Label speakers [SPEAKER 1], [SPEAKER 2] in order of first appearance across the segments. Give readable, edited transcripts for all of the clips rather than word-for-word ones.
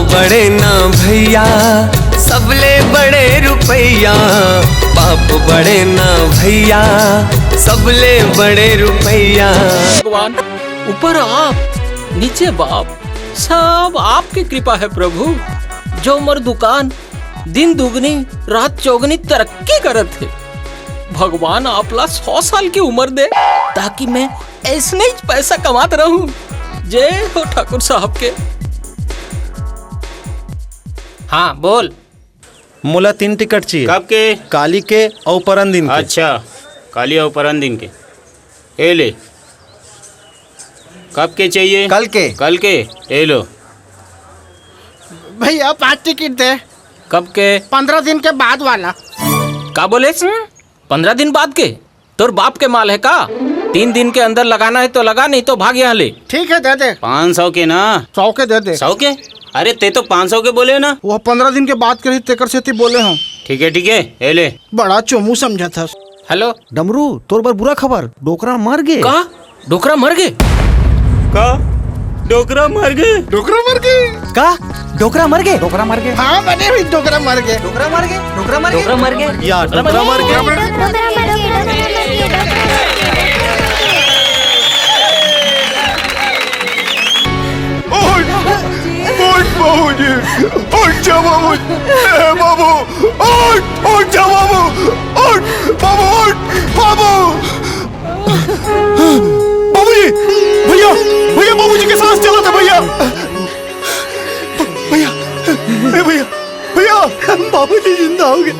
[SPEAKER 1] बड़े ना भैया सबले बड़े रुपैया, बाप बड़े ना भैया सबले बड़े रुपैया।
[SPEAKER 2] भगवान ऊपर आप नीचे बाप, सब आपकी कृपा है प्रभु। जो उमर दुकान दिन दुगनी रात चौगनी तरक्की करत है। भगवान आपला 100 साल की उम्र दे ताकि मैं ऐसने ही पैसा कमात रहूं। जय हो ठाकुर साहब के। हाँ बोल।
[SPEAKER 3] मोला 3 टिकट चाहिए।
[SPEAKER 4] कब के?
[SPEAKER 3] काली के और परन दिन के।
[SPEAKER 4] अच्छा काली और परन दिन के। ए ले। कब के चाहिए?
[SPEAKER 3] कल के।
[SPEAKER 4] कल के ए लो।
[SPEAKER 5] भैया 5 टिकट दे।
[SPEAKER 2] कब के?
[SPEAKER 5] 15 दिन के बाद वाला।
[SPEAKER 2] का बोले? 15 दिन बाद के? तोर बाप के माल है का? 3 दिन के अंदर लगाना है तो लगा, नहीं तो भाग यहाँ ले।
[SPEAKER 5] ठीक है दे दे।
[SPEAKER 4] 500 के ना?
[SPEAKER 5] 100 के दे दे।
[SPEAKER 4] 100 के? अरे ते तो 500 के बोले ना।
[SPEAKER 5] वो 15 दिन के बाद करी तेकर से बोले हम।
[SPEAKER 4] ठीक है ए ले।
[SPEAKER 5] बड़ा चोमू समझा था।
[SPEAKER 2] हेलो
[SPEAKER 3] डमरू तोर बर बुरा खबर, डोकरा मर गए।
[SPEAKER 2] का? डोकरा मर गए?
[SPEAKER 4] का? डोकरा मर गए?
[SPEAKER 5] डोकरा मर गए।
[SPEAKER 3] का? डोकरा मर गए? डोकरा मर गए?
[SPEAKER 5] हाँ बने हुई डोकरा मर गए।
[SPEAKER 3] डोकरा मर गए? डोकरा मर गए? डोकरा मर गए या डोकरा मर गए?
[SPEAKER 5] बाबूजी भैया भैया बाबूजी के सांस चला था भैया। भैया भैया भैया बाबूजी जिंदा हो गए।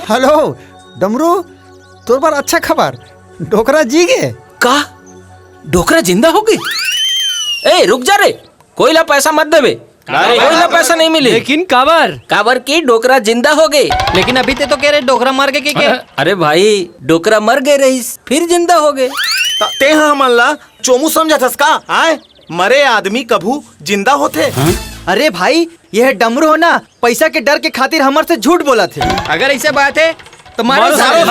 [SPEAKER 3] हेलो डमरू तोर बर अच्छा खबर, डोकरा जी गए।
[SPEAKER 2] का? डोकरा जिंदा हो गई? ए रुक जा रे, कोई ला पैसा मत देवे। कोई ला पैसा नहीं मिले।
[SPEAKER 6] लेकिन काबर
[SPEAKER 2] काबर की डोकरा जिंदा हो गए।
[SPEAKER 6] लेकिन अभी ते तो कह रहे डोकरा मार के के
[SPEAKER 2] अरे भाई डोकरा मर गए रहीस फिर जिंदा हो गए।
[SPEAKER 3] ते हाँ मन ला चोमू समझा थस का? आए मरे आदमी कभू जिंदा होते।
[SPEAKER 6] अरे भाई यह डमरू हो ना, पैसा के डर के खातिर हमर से झूठ बोला थे। अगर ऐसे बात है तो मारो सारे।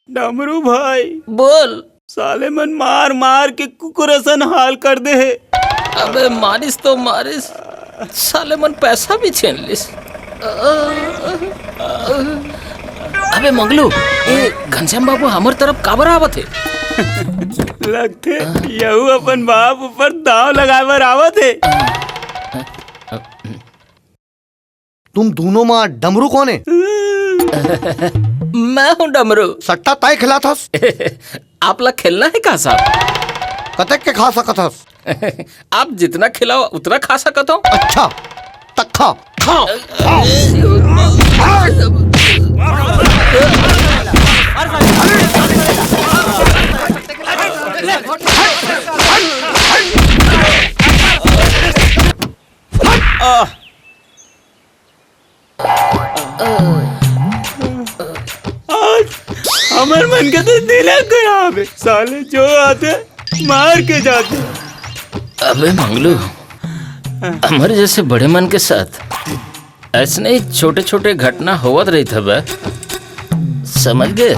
[SPEAKER 4] डमरू भाई
[SPEAKER 2] बोल।
[SPEAKER 4] साले मन मार मार के कुकुरसन हाल कर दे है।
[SPEAKER 2] अबे मारिस तो मारिस, साले मन पैसा भी छीन लिस। अबे मंगलू ए घनश्याम बाबू हमर तरफ काबर आवत है?
[SPEAKER 4] लगते यहू अपन बाप ऊपर दाव लगावर आवत है।
[SPEAKER 3] तुम दोनों माँ डमरू कौन है?
[SPEAKER 2] मैं हूँ डमरू।
[SPEAKER 3] सट्टा तय खिला थस?
[SPEAKER 2] आप लोग खेलना है का साहब?
[SPEAKER 3] कतक के खा सकत हस?
[SPEAKER 2] आप जितना खिलाओ उतना खा सकता हो।
[SPEAKER 3] अच्छा तक खा खा।
[SPEAKER 4] हमर मन के तो दिल खराब है। साले जो आते मार के जाते।
[SPEAKER 2] अबे मंगलू हमारे जैसे बड़े मन के साथ ऐसे नहीं छोटे छोटे घटना होवत रही था। समझ गए?